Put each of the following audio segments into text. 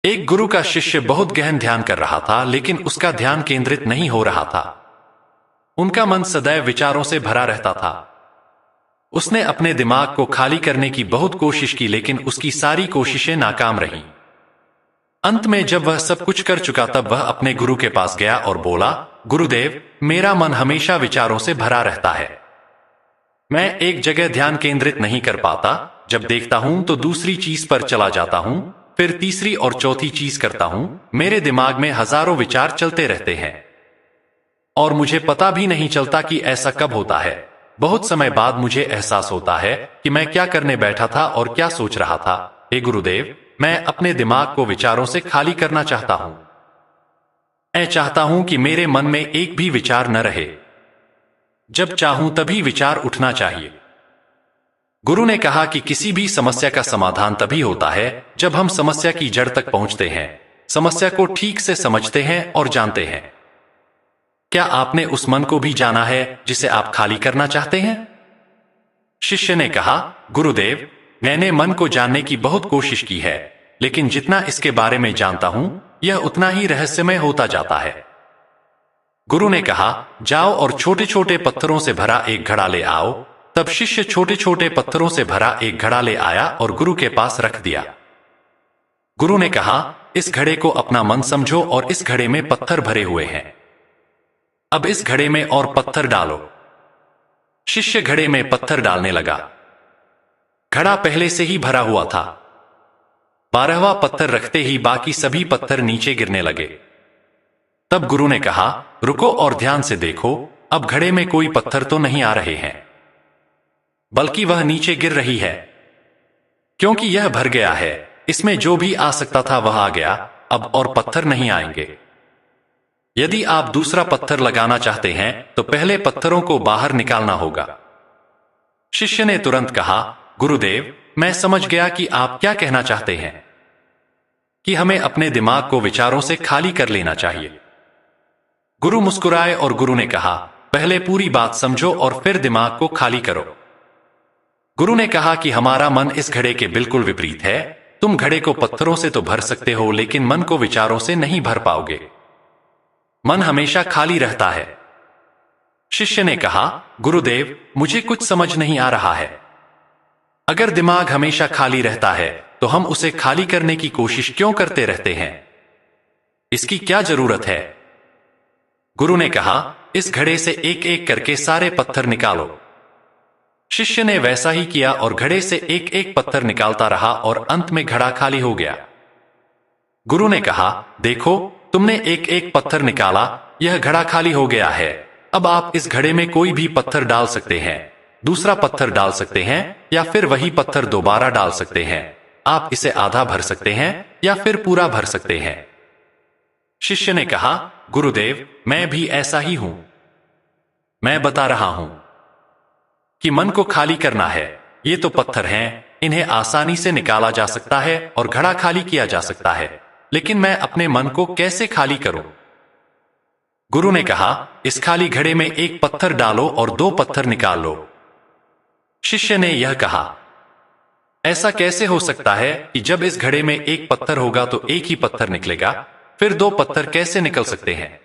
एक गुरु का शिष्य बहुत गहन ध्यान कर रहा था, लेकिन उसका ध्यान केंद्रित नहीं हो रहा था। उनका मन सदैव विचारों से भरा रहता था। उसने अपने दिमाग को खाली करने की बहुत कोशिश की, लेकिन उसकी सारी कोशिशें नाकाम रहीं। अंत में जब वह सब कुछ कर चुका, तब वह अपने गुरु के पास गया और बोला, गुरुदेव, मेरा मन हमेशा विचारों से भरा रहता है। मैं एक जगह ध्यान केंद्रित नहीं कर पाता। जब देखता हूं तो दूसरी चीज पर चला जाता हूं, फिर तीसरी और चौथी चीज करता हूं। मेरे दिमाग में हजारों विचार चलते रहते हैं और मुझे पता भी नहीं चलता कि ऐसा कब होता है। बहुत समय बाद मुझे एहसास होता है कि मैं क्या करने बैठा था और क्या सोच रहा था। हे गुरुदेव, मैं अपने दिमाग को विचारों से खाली करना चाहता हूं। मैं चाहता हूं कि मेरे मन में एक भी विचार न रहे। जब चाहूं तभी विचार उठना चाहिए। गुरु ने कहा कि किसी भी समस्या का समाधान तभी होता है जब हम समस्या की जड़ तक पहुंचते हैं, समस्या को ठीक से समझते हैं और जानते हैं। क्या आपने उस मन को भी जाना है जिसे आप खाली करना चाहते हैं? शिष्य ने कहा, गुरुदेव, मैंने मन को जानने की बहुत कोशिश की है, लेकिन जितना इसके बारे में जानता हूं, यह उतना ही रहस्यमय होता जाता है। गुरु ने कहा, जाओ और छोटे छोटे पत्थरों से भरा एक घड़ा ले आओ। तब शिष्य छोटे छोटे पत्थरों से भरा एक घड़ा ले आया और गुरु के पास रख दिया। गुरु ने कहा, इस घड़े को अपना मन समझो और इस घड़े में पत्थर भरे हुए हैं। अब इस घड़े में और पत्थर डालो। शिष्य घड़े में पत्थर डालने लगा। घड़ा पहले से ही भरा हुआ था। 12वां पत्थर रखते ही बाकी सभी पत्थर नीचे गिरने लगे। तब गुरु ने कहा, रुको और ध्यान से देखो। अब घड़े में कोई पत्थर तो नहीं आ रहे हैं, बल्कि वह नीचे गिर रही है, क्योंकि यह भर गया है। इसमें जो भी आ सकता था वह आ गया। अब और पत्थर नहीं आएंगे। यदि आप दूसरा पत्थर लगाना चाहते हैं तो पहले पत्थरों को बाहर निकालना होगा। शिष्य ने तुरंत कहा, गुरुदेव, मैं समझ गया कि आप क्या कहना चाहते हैं, कि हमें अपने दिमाग को विचारों से खाली कर लेना चाहिए। गुरु मुस्कुराए और गुरु ने कहा, पहले पूरी बात समझो और फिर दिमाग को खाली करो। गुरु ने कहा कि हमारा मन इस घड़े के बिल्कुल विपरीत है। तुम घड़े को पत्थरों से तो भर सकते हो, लेकिन मन को विचारों से नहीं भर पाओगे। मन हमेशा खाली रहता है। शिष्य ने कहा, गुरुदेव, मुझे कुछ समझ नहीं आ रहा है। अगर दिमाग हमेशा खाली रहता है तो हम उसे खाली करने की कोशिश क्यों करते रहते हैं? इसकी क्या जरूरत है? गुरु ने कहा, इस घड़े से एक एक करके सारे पत्थर निकालो। शिष्य ने वैसा ही किया और घड़े से एक एक पत्थर निकालता रहा और अंत में घड़ा खाली हो गया। गुरु ने कहा, देखो, तुमने एक एक पत्थर निकाला, यह घड़ा खाली हो गया है। अब आप इस घड़े में कोई भी पत्थर डाल सकते हैं, दूसरा पत्थर डाल सकते हैं, या फिर वही पत्थर दोबारा डाल सकते हैं। आप इसे आधा भर सकते हैं या फिर पूरा भर सकते हैं। शिष्य ने कहा, गुरुदेव, मैं भी ऐसा ही हूं। मैं बता रहा हूं कि मन को खाली करना है। ये तो पत्थर हैं, इन्हें आसानी से निकाला जा सकता है और घड़ा खाली किया जा सकता है, लेकिन मैं अपने मन को कैसे खाली करूं? गुरु ने कहा, इस खाली घड़े में एक पत्थर डालो और 2 पत्थर निकाल लो। शिष्य ने यह कहा, ऐसा कैसे हो सकता है कि जब इस घड़े में एक पत्थर होगा तो एक ही पत्थर निकलेगा, फिर 2 पत्थर कैसे निकल सकते हैं?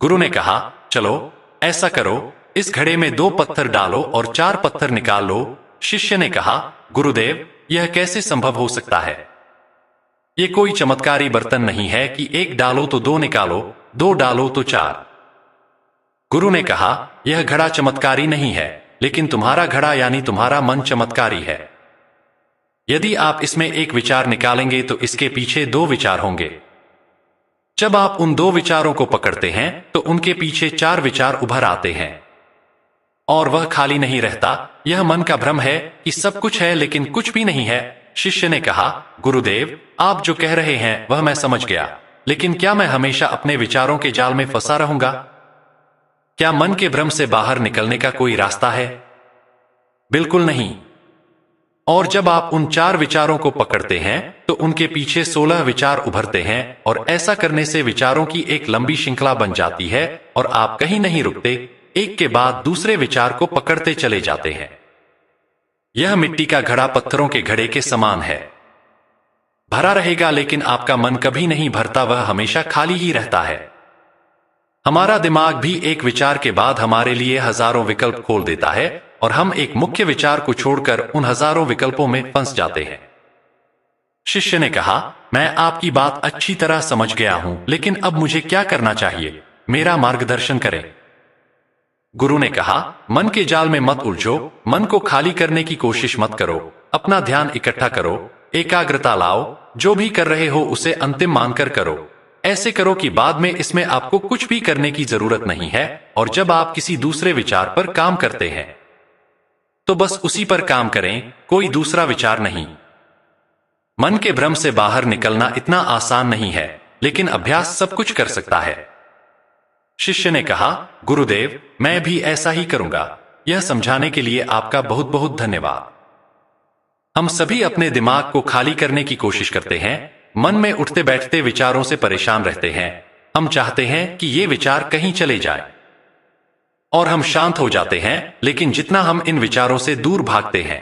गुरु ने कहा, चलो ऐसा करो, इस घड़े में 2 पत्थर डालो और 4 पत्थर निकाल लो। शिष्य ने कहा, गुरुदेव, यह कैसे संभव हो सकता है? यह कोई चमत्कारी बर्तन नहीं है कि 1 डालो तो 2 निकालो, 2 डालो तो 4। गुरु ने कहा, यह घड़ा चमत्कारी नहीं है, लेकिन तुम्हारा घड़ा यानी तुम्हारा मन चमत्कारी है। यदि आप इसमें एक विचार निकालेंगे तो इसके पीछे 2 विचार होंगे। जब आप उन 2 विचारों को पकड़ते हैं तो उनके पीछे 4 विचार उभर आते हैं और वह खाली नहीं रहता। यह मन का भ्रम है कि सब कुछ है लेकिन कुछ भी नहीं है। शिष्य ने कहा, गुरुदेव, आप जो कह रहे हैं वह मैं समझ गया, लेकिन क्या मैं हमेशा अपने विचारों के जाल में फंसा रहूंगा? क्या मन के भ्रम से बाहर निकलने का कोई रास्ता है? बिल्कुल नहीं। और जब आप उन 4 विचारों को पकड़ते हैं तो उनके पीछे 16 विचार उभरते हैं और ऐसा करने से विचारों की एक लंबी श्रृंखला बन जाती है और आप कहीं नहीं रुकते, एक के बाद दूसरे विचार को पकड़ते चले जाते हैं। यह मिट्टी का घड़ा पत्थरों के घड़े के समान है। भरा रहेगा, लेकिन आपका मन कभी नहीं भरता, वह हमेशा खाली ही रहता है। हमारा दिमाग भी एक विचार के बाद हमारे लिए हजारों विकल्प खोल देता है और हम एक मुख्य विचार को छोड़कर उन हजारों विकल्पों में फंस जाते हैं। शिष्य ने कहा, मैं आपकी बात अच्छी तरह समझ गया हूं, लेकिन अब मुझे क्या करना चाहिए? मेरा मार्गदर्शन करें। गुरु ने कहा, मन के जाल में मत उलझो, मन को खाली करने की कोशिश मत करो, अपना ध्यान इकट्ठा करो, एकाग्रता लाओ, जो भी कर रहे हो उसे अंतिम मानकर करो। ऐसे करो कि बाद में इसमें आपको कुछ भी करने की जरूरत नहीं है, और जब आप किसी दूसरे विचार पर काम करते हैं तो बस उसी पर काम करें, कोई दूसरा विचार नहीं। मन के भ्रम से बाहर निकलना इतना आसान नहीं है, लेकिन अभ्यास सब कुछ कर सकता है। शिष्य ने कहा, गुरुदेव, मैं भी ऐसा ही करूंगा। यह समझाने के लिए आपका बहुत बहुत धन्यवाद। हम सभी अपने दिमाग को खाली करने की कोशिश करते हैं, मन में उठते बैठते विचारों से परेशान रहते हैं। हम चाहते हैं कि ये विचार कहीं चले जाए और हम शांत हो जाते हैं, लेकिन जितना हम इन विचारों से दूर भागते हैं,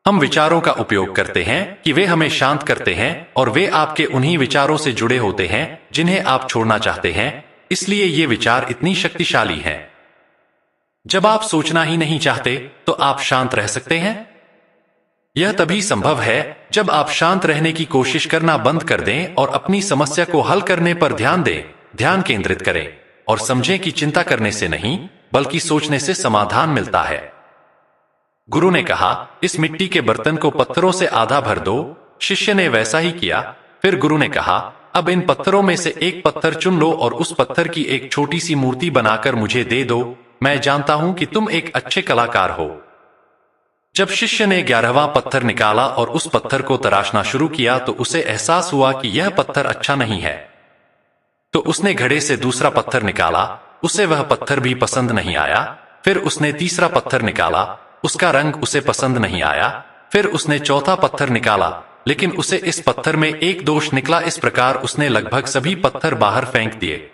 हम विचारों का उपयोग करते हैं कि वे हमें शांत करते हैं, और वे आपके उन्हीं विचारों से जुड़े होते हैं जिन्हें आप छोड़ना चाहते हैं। इसलिए ये विचार इतनी शक्तिशाली हैं। जब आप सोचना ही नहीं चाहते तो आप शांत रह सकते हैं। यह तभी संभव है जब आप शांत रहने की कोशिश करना बंद कर दें और अपनी समस्या को हल करने पर ध्यान दें, ध्यान केंद्रित करें और समझें कि चिंता करने से नहीं बल्कि सोचने से समाधान मिलता है। गुरु ने कहा, इस मिट्टी के बर्तन को पत्थरों से आधा भर दो। शिष्य ने वैसा ही किया। फिर गुरु ने कहा, अब इन पत्थरों में से एक पत्थर चुन लो और उस पत्थर की एक छोटी सी मूर्ति बनाकर मुझे दे दो। मैं जानता हूं कि तुम एक अच्छे कलाकार हो। जब शिष्य ने 11वां पत्थर निकाला और उस पत्थर को तराशना शुरू किया तो उसे एहसास हुआ कि यह पत्थर अच्छा नहीं है। तो उसने घड़े से दूसरा पत्थर निकाला, उसे वह पत्थर भी पसंद नहीं आया। फिर उसने तीसरा पत्थर निकाला, उसका रंग उसे पसंद नहीं आया। फिर उसने चौथा पत्थर निकाला, लेकिन उसे इस पत्थर में एक दोष निकला। इस प्रकार उसने लगभग सभी पत्थर बाहर फेंक दिए।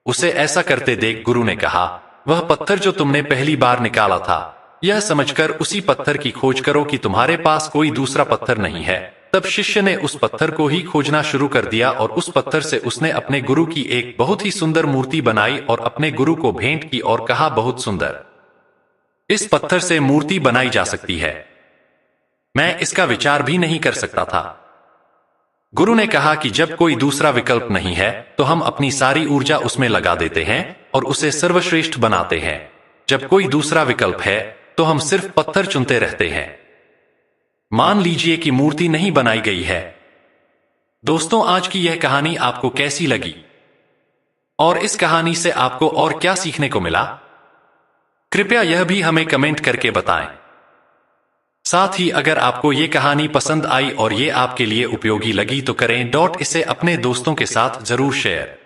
उसे ऐसा करते देख गुरु ने कहा, वह पत्थर जो तुमने पहली बार निकाला था, यह समझकर उसी पत्थर की खोज करो कि तुम्हारे पास कोई दूसरा पत्थर नहीं है। तब शिष्य ने उस पत्थर को ही खोजना शुरू कर दिया और उस पत्थर से उसने अपने गुरु की एक बहुत ही सुंदर मूर्ति बनाई और अपने गुरु को भेंट की और कहा, बहुत सुंदर, इस पत्थर से मूर्ति बनाई जा सकती है। मैं इसका विचार भी नहीं कर सकता था। गुरु ने कहा कि जब कोई दूसरा विकल्प नहीं है तो हम अपनी सारी ऊर्जा उसमें लगा देते हैं और उसे सर्वश्रेष्ठ बनाते हैं। जब कोई दूसरा विकल्प है तो हम सिर्फ पत्थर चुनते रहते हैं। मान लीजिए कि मूर्ति नहीं बनाई गई है। दोस्तों, आज की यह कहानी आपको कैसी लगी और इस कहानी से आपको और क्या सीखने को मिला? कृपया यह भी हमें कमेंट करके बताएं। साथ ही अगर आपको ये कहानी पसंद आई और ये आपके लिए उपयोगी लगी तो करें इसे अपने दोस्तों के साथ जरूर शेयर।